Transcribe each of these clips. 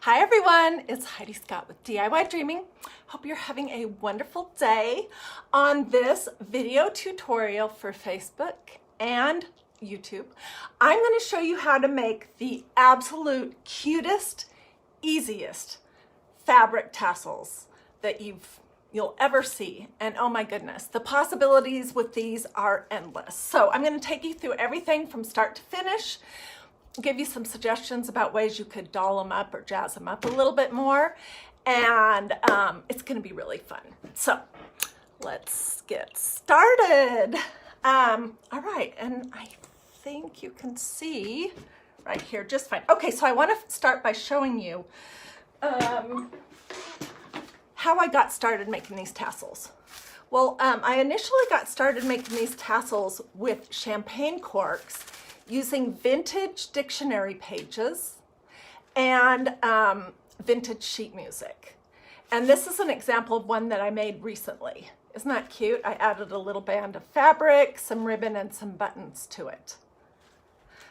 Hi everyone, it's Hiedi Scott with DIY Hope you're having a wonderful day. On this video tutorial for Facebook and YouTube, I'm going to show you how to make the absolute cutest, easiest fabric tassels that you'll ever see. And oh my goodness, the possibilities with these are endless. So I'm going to take you through everything from start to finish, give you some suggestions about ways you could doll them up or jazz them up a little bit more, and it's going to be really fun. So let's get started. All right, and I think you can see right here just fine. Okay, so I want to start by showing you how I got started making these tassels. Well, I initially got started making these tassels with champagne corks using vintage dictionary pages and vintage sheet music. And this is an example of one that I made recently. Isn't that cute? I added a little band of fabric, some ribbon, and some buttons to it.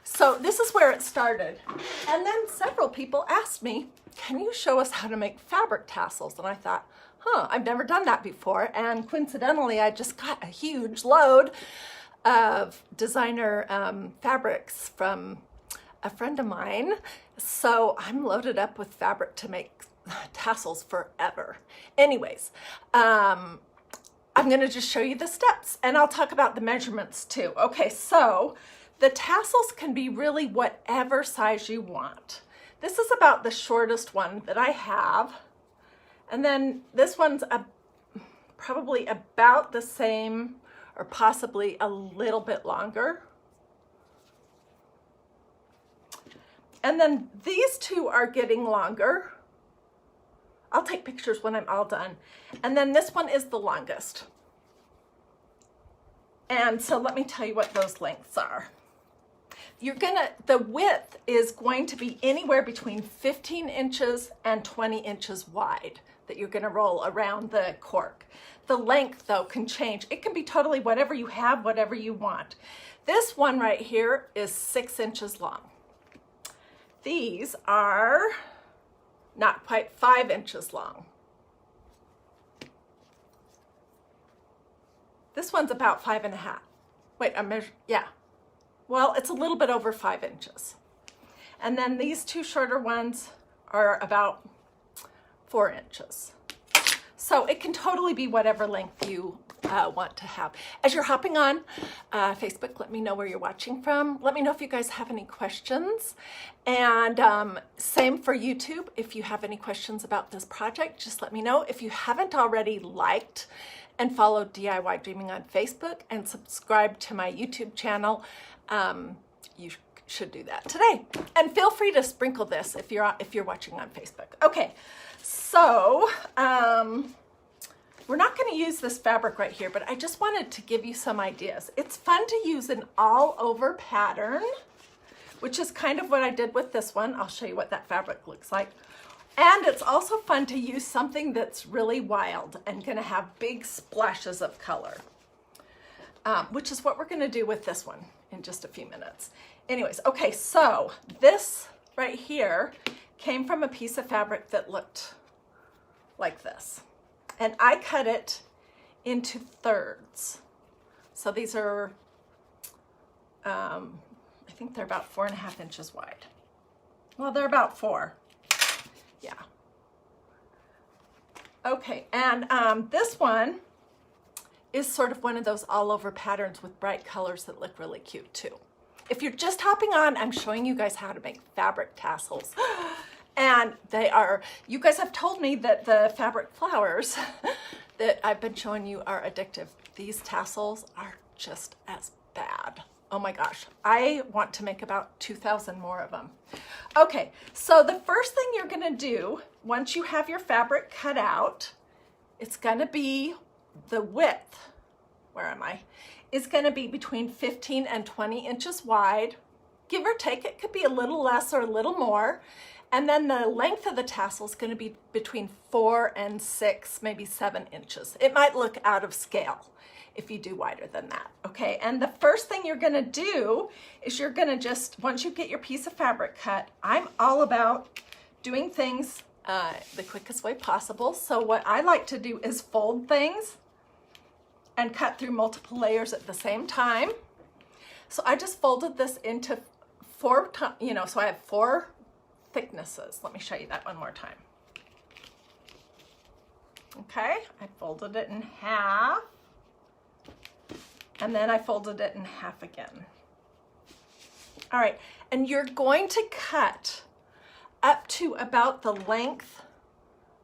So this is where it started. And then several people asked me, can you show us how to make fabric tassels? And I thought, I've never done that before. And coincidentally, I just got a huge load of designer fabrics from a friend of mine. So I'm loaded up with fabric to make tassels forever. Anyways, I'm gonna just show you the steps and I'll talk about the measurements too. Okay, so the tassels can be really whatever size you want. This is about the shortest one that I have. And then this one's probably about the same or possibly a little bit longer. And then these two are getting longer. I'll take pictures when I'm all done. And then this one is the longest. And so let me tell you what those lengths are. The width is going to be anywhere between 15 inches and 20 inches wide that you're gonna roll around the cork. The length though can change. It can be totally whatever you have, whatever you want. This one right here is 6 inches long. These are not quite 5 inches long. This one's about 5.5. Wait, I measured, yeah. Well, it's a little bit over 5 inches. And then these two shorter ones are about 4 inches. So it can totally be whatever length you want to have. As you're hopping on Facebook, let me know where you're watching from. Let me know if you guys have any questions. And same for YouTube. If you have any questions about this project, just let me know. If you haven't already liked and followed DIY Dreaming on Facebook and subscribed to my YouTube channel, you should do that today. And feel free to sprinkle this if you're watching on Facebook. Okay, so we're not going to use this fabric right here, but I just wanted to give you some ideas. It's fun to use an all-over pattern, which is kind of what I did with this one. I'll show you what that fabric looks like. And it's also fun to use something that's really wild and going to have big splashes of color, which is what we're going to do with this one in just a few minutes. Anyways, okay, so this right here came from a piece of fabric that looked like this. And I cut it into thirds. So these are, I think they're about 4.5 inches wide. Well, they're about 4. Yeah. Okay, and this one is sort of one of those all over patterns with bright colors that look really cute too. If you're just hopping on, I'm showing you guys how to make fabric tassels. And they are, you guys have told me that the fabric flowers that I've been showing you are addictive. These tassels are just as bad. Oh my gosh, I want to make about 2,000 more of them. Okay, so the first thing you're gonna do, once you have your fabric cut out, it's gonna be the width, where am I? Is gonna be between 15 and 20 inches wide. Give or take, it could be a little less or a little more. And then the length of the tassel is going to be between 4 and 6, maybe 7 inches. It might look out of scale if you do wider than that, okay? And the first thing you're going to do is you're going to just, once you get your piece of fabric cut, I'm all about doing things the quickest way possible. So what I like to do is fold things and cut through multiple layers at the same time. So I just folded this into four, so I have 4 thicknesses. Let me show you that one more time. Okay, I folded it in half, and then I folded it in half again. All right, and you're going to cut up to about the length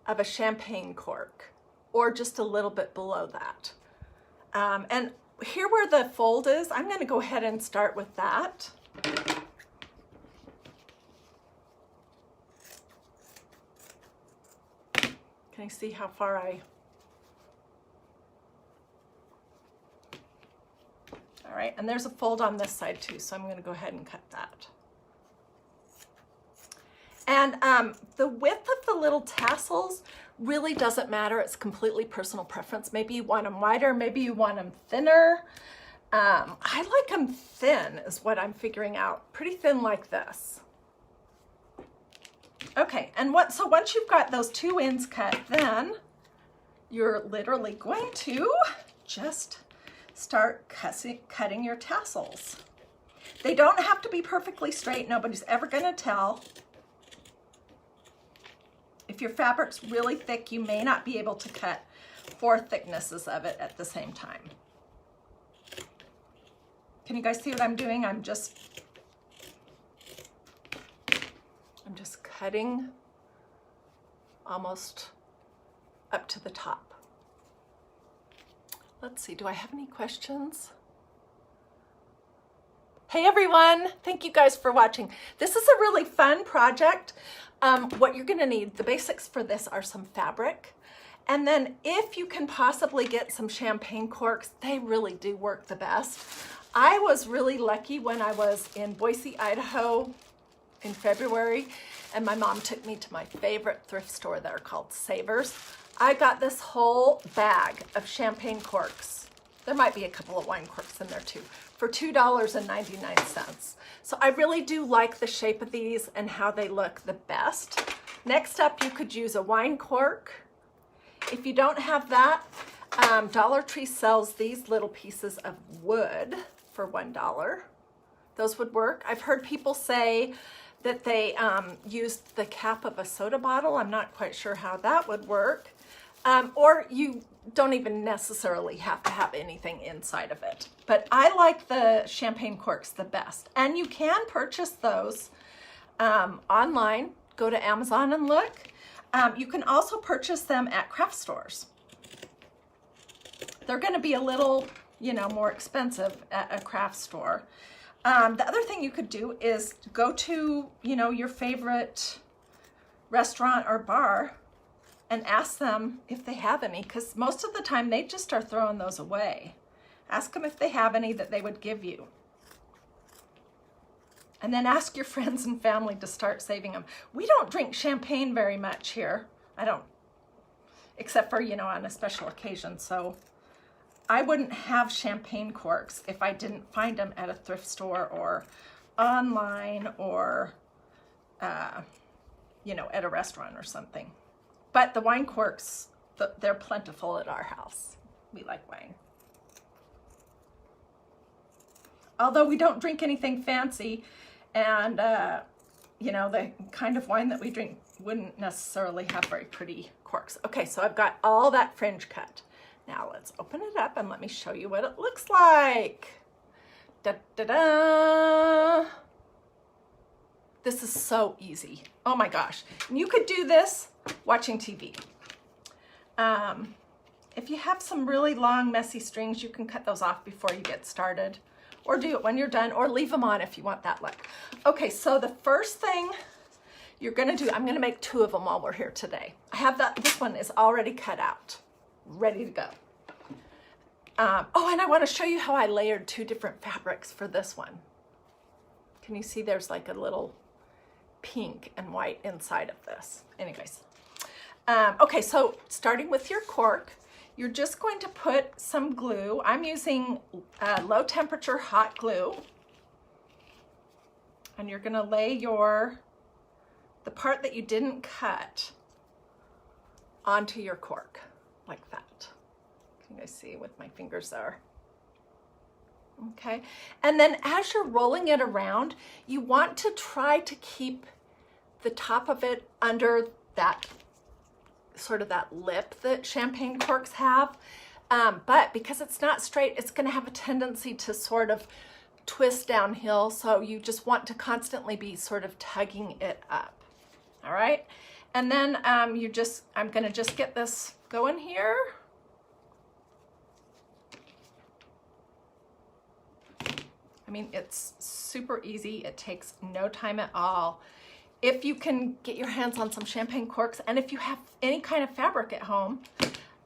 of a champagne cork, or just a little bit below that. And here where the fold is, I'm going to go ahead and start with that. Can you see how far all right, and there's a fold on this side too, so I'm going to go ahead and cut that. And the width of the little tassels really doesn't matter. It's completely personal preference. Maybe you want them wider, maybe you want them thinner. I like them thin is what I'm figuring out. Pretty thin like this. Okay, and so once you've got those 2 ends cut, then you're literally going to just start cutting your tassels. They don't have to be perfectly straight. Nobody's ever going to tell. If your fabric's really thick, you may not be able to cut 4 thicknesses of it at the same time. Can you guys see what I'm doing? I'm just cutting almost up to the top. Let's see, do I have any questions? Hey everyone, thank you guys for watching. This is a really fun project. What you're gonna need, the basics for this are some fabric, and then if you can possibly get some champagne corks, they really do work the best. I was really lucky when I was in Boise, Idaho in February, and my mom took me to my favorite thrift store there called Savers. I got this whole bag of champagne corks. There might be a couple of wine corks in there too, for $2.99. So I really do like the shape of these and how they look the best. Next up, you could use a wine cork. If you don't have that, Dollar Tree sells these little pieces of wood for $1. Those would work. I've heard people say that they used the cap of a soda bottle. I'm not quite sure how that would work. Or you don't even necessarily have to have anything inside of it. But I like the champagne corks the best. And you can purchase those online. Go to Amazon and look. You can also purchase them at craft stores. They're going to be a little, more expensive at a craft store. The other thing you could do is go to, your favorite restaurant or bar and ask them if they have any, because most of the time they just start throwing those away. Ask them if they have any that they would give you. And then ask your friends and family to start saving them. We don't drink champagne very much here. I don't, except for, on a special occasion. So I wouldn't have champagne corks if I didn't find them at a thrift store or online or, at a restaurant or something. But the wine corks, they're plentiful at our house. We like wine. Although we don't drink anything fancy, and, the kind of wine that we drink wouldn't necessarily have very pretty corks. Okay, so I've got all that fringe cut. Now let's open it up and let me show you what it looks like. Da, da, da. This is so easy. Oh my gosh. And you could do this watching TV. If you have some really long, messy strings, you can cut those off before you get started, or do it when you're done, or leave them on if you want that look. Okay, so the first thing you're gonna do, I'm gonna make 2 of them while we're here today. I have this one is already cut out, ready to go. Oh, and I wanna show you how I layered 2 different fabrics for this one. Can you see there's like a little pink and white inside of this? Anyways. Okay, so starting with your cork, you're just going to put some glue. I'm using low temperature hot glue. And you're gonna lay your the part that you didn't cut onto your cork, like that. Can you guys see with my fingers there? Okay, and then as you're rolling it around, you want to try to keep the top of it under that sort of that lip that champagne corks have. But because it's not straight, it's going to have a tendency to sort of twist downhill. So you just want to constantly be sort of tugging it up. All right. And then I'm going to just get this going here. I mean, it's super easy. It takes no time at all. If you can get your hands on some champagne corks, and if you have any kind of fabric at home,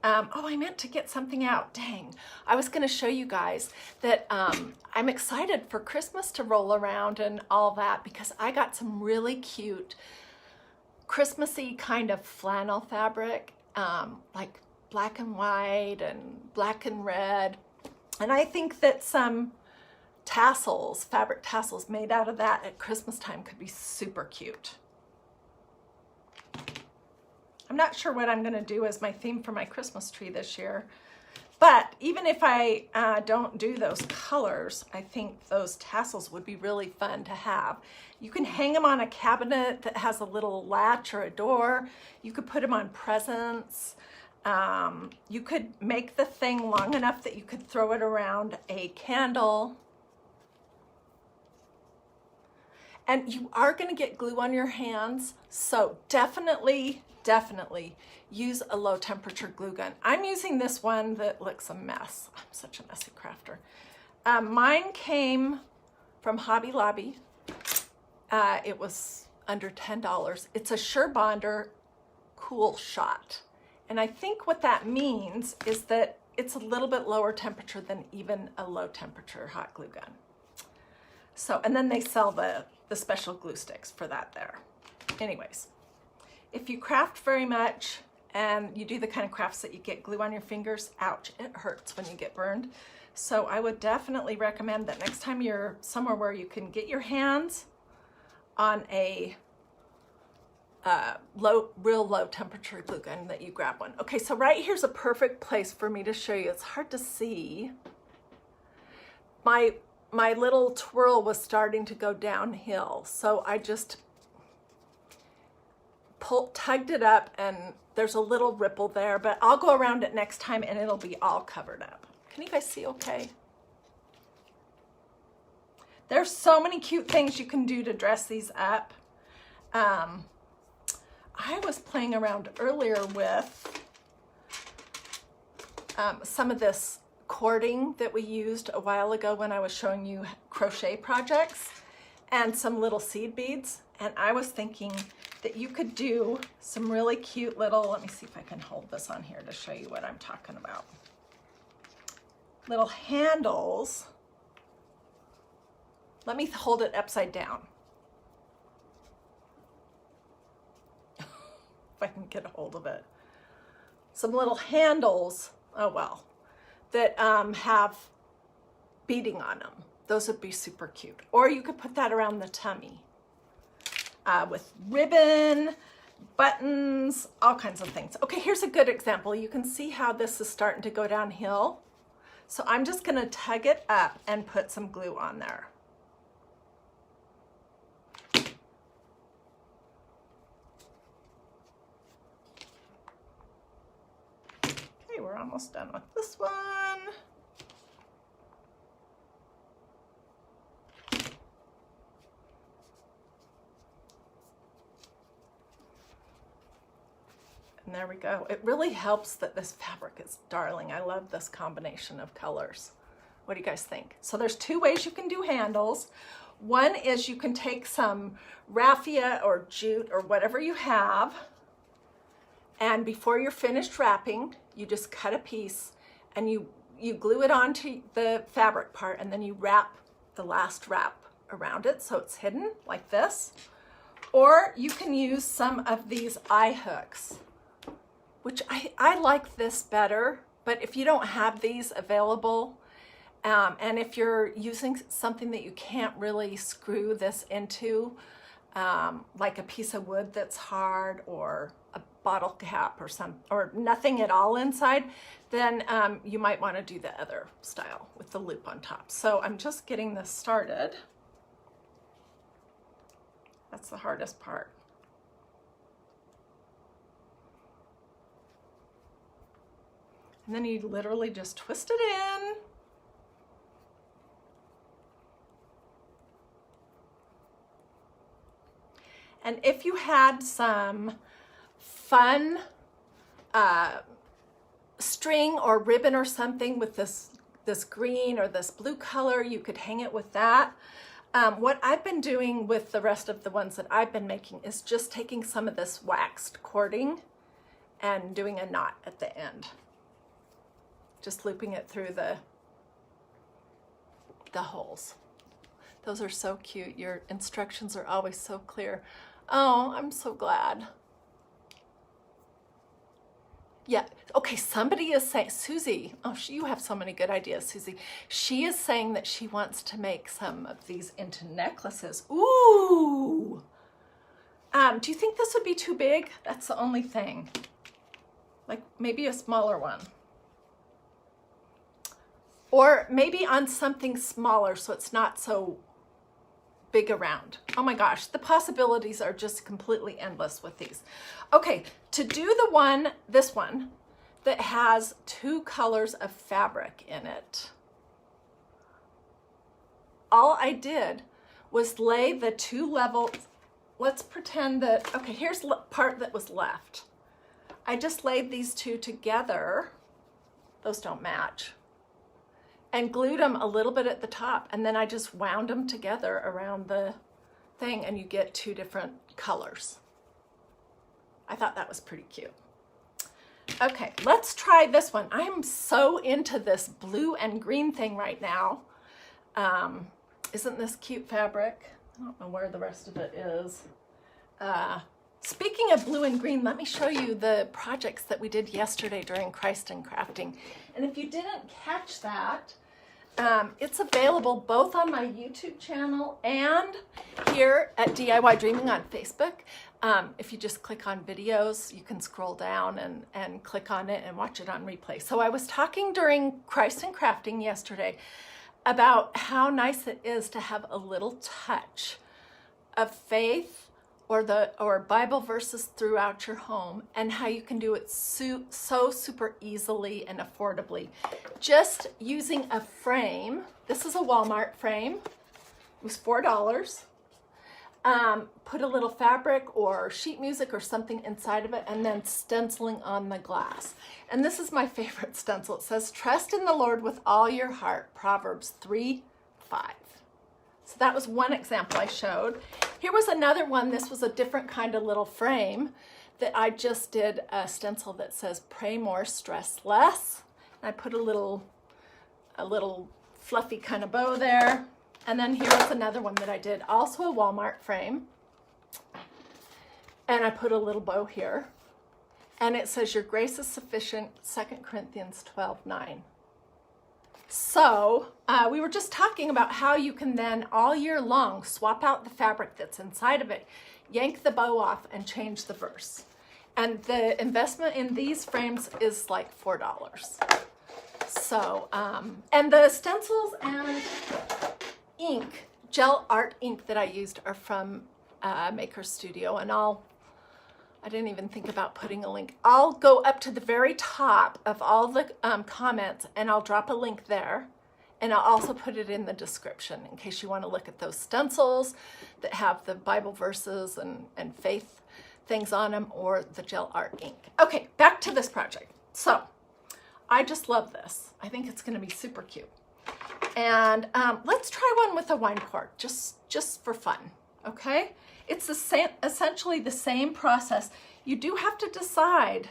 oh, I meant to get something out. Dang. I was going to show you guys that I'm excited for Christmas to roll around and all that, because I got some really cute Christmassy kind of flannel fabric, like black and white and black and red. And I think that some tassels, fabric tassels made out of that at Christmas time could be super cute. I'm not sure what I'm going to do as my theme for my Christmas tree this year, but even if I don't do those colors, I think those tassels would be really fun to have. You can hang them on a cabinet that has a little latch or a door. You could put them on presents. You could make the thing long enough that you could throw it around a candle. And you are going to get glue on your hands, so definitely use a low temperature glue gun. I'm using this one that looks a mess. I'm such a messy crafter. Mine came from Hobby Lobby. It was under $10. It's a Sure Bonder Cool Shot. And I think what that means is that it's a little bit lower temperature than even a low temperature hot glue gun. So, and then they sell the special glue sticks for that there. Anyways, if you craft very much and you do the kind of crafts that you get glue on your fingers, ouch, it hurts when you get burned. So I would definitely recommend that next time you're somewhere where you can get your hands on a real low temperature glue gun, that you grab one. Okay, so right here's a perfect place for me to show you. It's hard to see. My little twirl was starting to go downhill, so I just tugged it up, and there's a little ripple there, but I'll go around it next time and it'll be all covered up. Can you guys see okay? There's so many cute things you can do to dress these up. I was playing around earlier with some of this cording that we used a while ago when I was showing you crochet projects, and some little seed beads. And I was thinking that you could do some really cute little, let me see if I can hold this on here to show you what I'm talking about. Little handles. Let me hold it upside down. If I can get a hold of it. Some little handles, oh well, that have beading on them. Those would be super cute. Or you could put that around the tummy with ribbon, buttons, all kinds of things. Okay, here's a good example. You can see how this is starting to go downhill. So I'm just gonna tug it up and put some glue on there. Okay, we're almost done with this one. And there we go. It really helps that this fabric is darling. I love this combination of colors. What do you guys think? So there's two ways you can do handles. One is you can take some raffia or jute or whatever you have, and before you're finished wrapping, you just cut a piece and you glue it onto the fabric part, and then you wrap the last wrap around it so it's hidden like this. Or you can use some of these eye hooks, which I like this better, but if you don't have these available, and if you're using something that you can't really screw this into, like a piece of wood that's hard, or a bottle cap or nothing at all inside, then you might want to do the other style with the loop on top. So I'm just getting this started. That's the hardest part. And then you literally just twist it in. And if you had some fun string or ribbon or something with this green or this blue color, you could hang it with that. What I've been doing with the rest of the ones that I've been making is just taking some of this waxed cording and doing a knot at the end. Just looping it through the holes. Those are so cute. Your instructions are always so clear. Oh, I'm so glad. Yeah, okay, somebody is saying, Susie, oh, you have so many good ideas, Susie. She is saying that she wants to make some of these into necklaces. Ooh! Do you think this would be too big? That's the only thing. Like maybe a smaller one. Or maybe on something smaller so it's not so big around. Oh my gosh, the possibilities are just completely endless with these. Okay, to do this one that has 2 colors of fabric in it, all I did was lay the 2 levels. Let's pretend that, okay, here's the part that was left. I just laid these 2 together. Those don't match. And glued them a little bit at the top, and then I just wound them together around the thing, and you get 2 different colors. I thought that was pretty cute. Okay, let's try this one. I'm so into this blue and green thing right now. Isn't this cute fabric? I don't know where the rest of it is. Speaking of blue and green, let me show you the projects that we did yesterday during Christ and Crafting. And if you didn't catch that, it's available both on my YouTube channel and here at DIY Dreaming on Facebook. If you just click on videos, you can scroll down and click on it and watch it on replay. So I was talking during Christ and Crafting yesterday about how nice it is to have a little touch of faith or Bible verses throughout your home, and how you can do it so super easily and affordably. Just using a frame. This is a Walmart frame. It was $4. Put a little fabric or sheet music or something inside of it, and then stenciling on the glass. And this is my favorite stencil. It says, "Trust in the Lord with all your heart," Proverbs 3:5. So that was one example I showed. Here was another one. This was a different kind of little frame that I just did a stencil that says, "Pray more, stress less." And I put a little fluffy kind of bow there. And then here was another one that I did, also a Walmart frame. And I put a little bow here. And it says, "Your grace is sufficient," 2 Corinthians 12:9. So we were just talking about how you can then all year long swap out the fabric that's inside of it, yank the bow off, and change the verse. And the investment in these frames is like $4. So, and the stencils and ink, gel art ink that I used are from Maker Studio, and I didn't even think about putting a link. I'll go up to the very top of all the comments, and I'll drop a link there, and I'll also put it in the description in case you want to look at those stencils that have the Bible verses and faith things on them, or the gel art ink. Okay, back to this project. So I just love this. I think it's going to be super cute. And let's try one with a wine cork, just for fun, okay? It's essentially the same process. You do have to decide,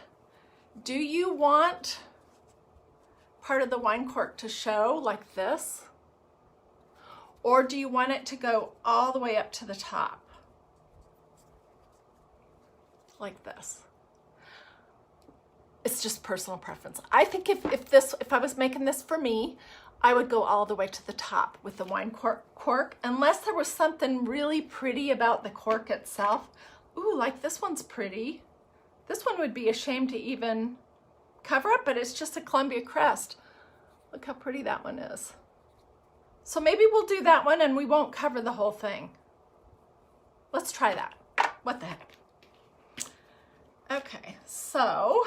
do you want part of the wine cork to show like this? Or do you want it to go all the way up to the top? Like this. It's just personal preference. I think if I was making this for me, I would go all the way to the top with the wine cork, unless there was something really pretty about the cork itself. Ooh, like this one's pretty. This one would be a shame to even cover up, but it's just a Columbia crest. Look how pretty that one is. So maybe we'll do that one and we won't cover the whole thing. Let's try that. What the heck? Okay, so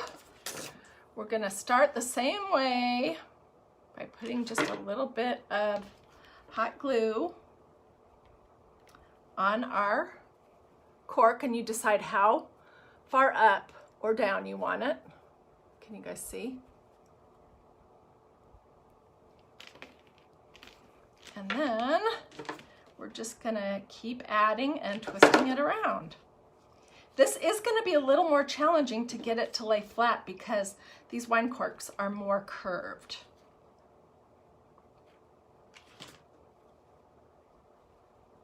we're gonna start the same way by putting just a little bit of hot glue on our cork, and you decide how far up or down you want it. Can you guys see? And then we're just gonna keep adding and twisting it around. This is gonna be a little more challenging to get it to lay flat because these wine corks are more curved.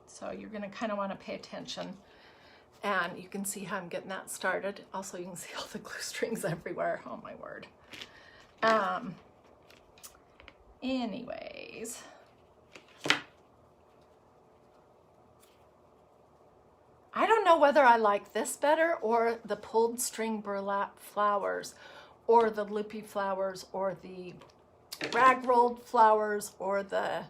So you're gonna kind of wanna pay attention, and you can see how I'm getting that started. Also, you can see all the glue strings everywhere. Oh my word. Anyways. I don't know whether I like this better or the pulled string burlap flowers or the loopy flowers or the rag rolled flowers or the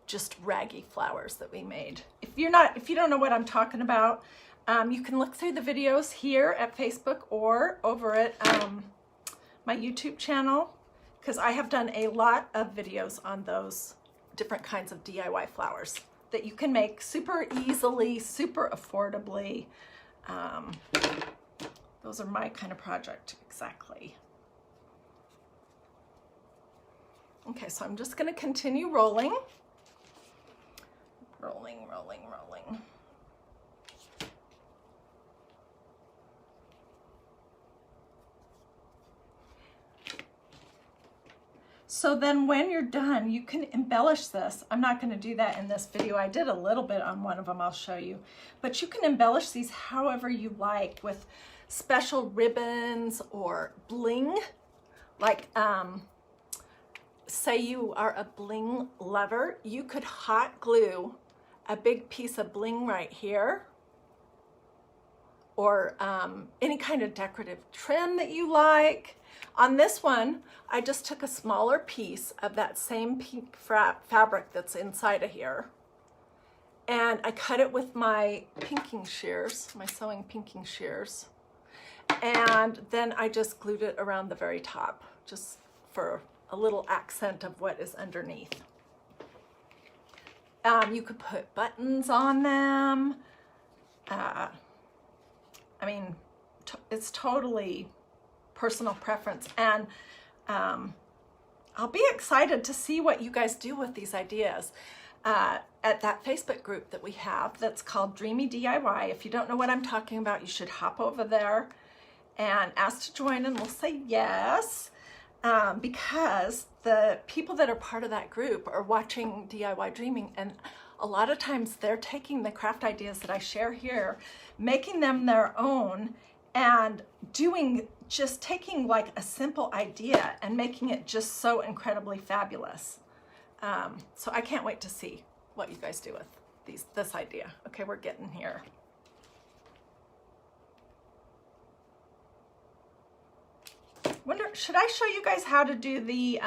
just raggy flowers that we made. If you don't know what I'm talking about, you can look through the videos here at Facebook or over at my YouTube channel, because I have done a lot of videos on those different kinds of DIY flowers that you can make super easily, super affordably. Those are my kind of project, exactly. Okay, so I'm just gonna continue rolling. Rolling, rolling, rolling. So then when you're done, you can embellish this. I'm not gonna do that in this video. I did a little bit on one of them, I'll show you. But you can embellish these however you like with special ribbons or bling. Like, say you are a bling lover, you could hot glue a big piece of bling right here, or any kind of decorative trim that you like. On this one, I just took a smaller piece of that same pink fabric that's inside of here, and I cut it with my pinking shears, my sewing pinking shears, and then I just glued it around the very top, just for a little accent of what is underneath. You could put buttons on them. I mean, it's totally personal preference, and I'll be excited to see what you guys do with these ideas at that Facebook group that we have that's called Dreamy DIY. If you don't know what I'm talking about, you should hop over there and ask to join, and we'll say yes, because the people that are part of that group are watching DIY Dreaming, and a lot of times they're taking the craft ideas that I share here, making them their own, and just taking like a simple idea and making it just so incredibly fabulous. So I can't wait to see what you guys do with this idea. Okay, we're getting here. Should I show you guys how to do the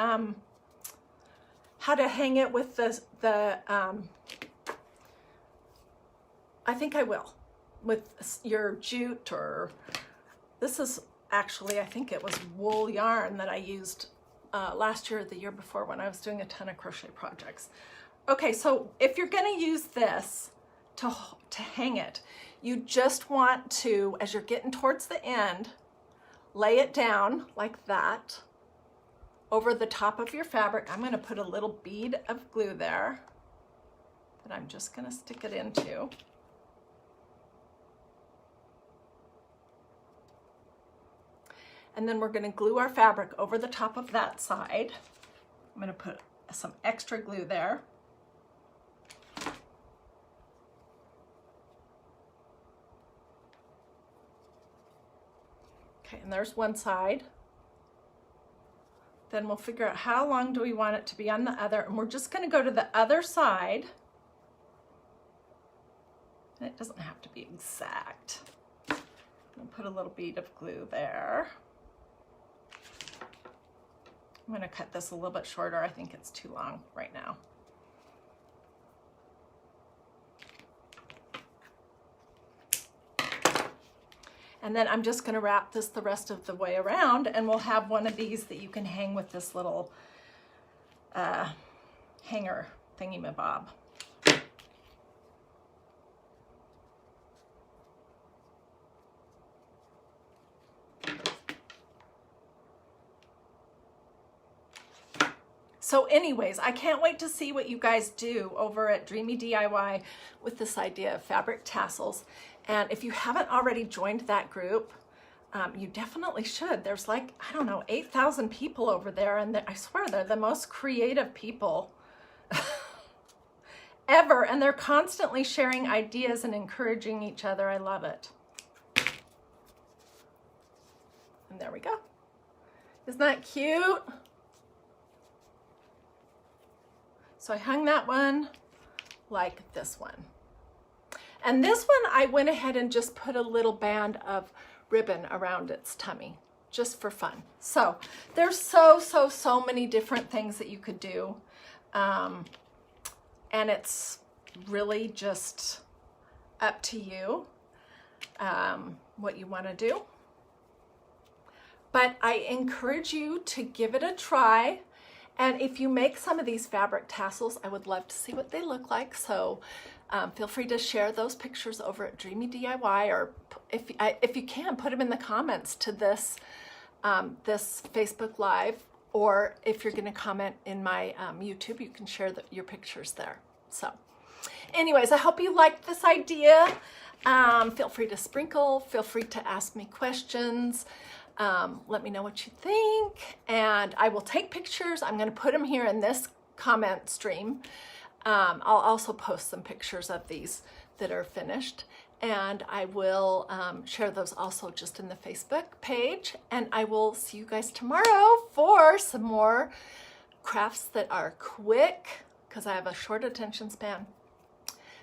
how to hang it with the I think I will, with your jute, or this is actually, I think it was wool yarn that I used last year or the year before when I was doing a ton of crochet projects. Okay, so if you're gonna use this to hang it, you just want to, as you're getting towards the end, lay it down like that over the top of your fabric. I'm gonna put a little bead of glue there that I'm just gonna stick it into. And then we're gonna glue our fabric over the top of that side. I'm gonna put some extra glue there. Okay, and there's one side. then we'll figure out how long do we want it to be on the other, and we're just going to go to the other side. And it doesn't have to be exact. I'll put a little bead of glue there. I'm going to cut this a little bit shorter. I think it's too long right now. And then I'm just going to wrap this the rest of the way around, and we'll have one of these that you can hang with this little hanger thingy-mabob. So anyways, I can't wait to see what you guys do over at Dreamy DIY with this idea of fabric tassels. And if you haven't already joined that group, you definitely should. There's like, I don't know, 8,000 people over there, and I swear they're the most creative people ever, and they're constantly sharing ideas and encouraging each other. I love it. And there we go. Isn't that cute? So I hung that one like this one. And this one, I went ahead and just put a little band of ribbon around its tummy, just for fun. So there's so many different things that you could do. And it's really just up to you what you want to do. But I encourage you to give it a try. And if you make some of these fabric tassels, I would love to see what they look like. So feel free to share those pictures over at Dreamy DIY, or if you can, put them in the comments to this this Facebook Live, or if you're going to comment in my YouTube, you can share your pictures there. So anyways, I hope you liked this idea. Feel free to sprinkle, feel free to ask me questions. Let me know what you think, and I will take pictures. I'm going to put them here in this comment stream. I'll also post some pictures of these that are finished, and I will share those also just in the Facebook page. And I will see you guys tomorrow for some more crafts that are quick, because I have a short attention span.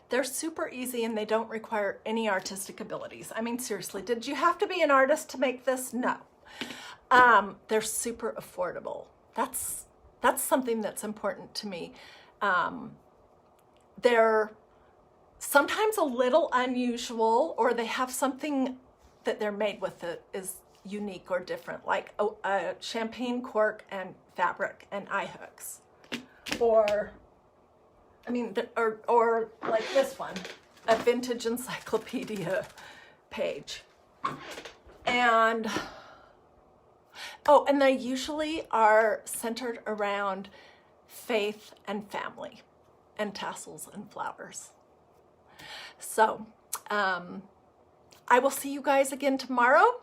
They're super easy and they don't require any artistic abilities. I mean, seriously, did you have to be an artist to make this? No. They're super affordable. That's something that's important to me. They're sometimes a little unusual, or they have something that they're made with that is unique or different, like a champagne cork and fabric and eye hooks, or I mean, or like this one, a vintage encyclopedia page. And, oh, and they usually are centered around faith and family and tassels and flowers. So, I will see you guys again tomorrow.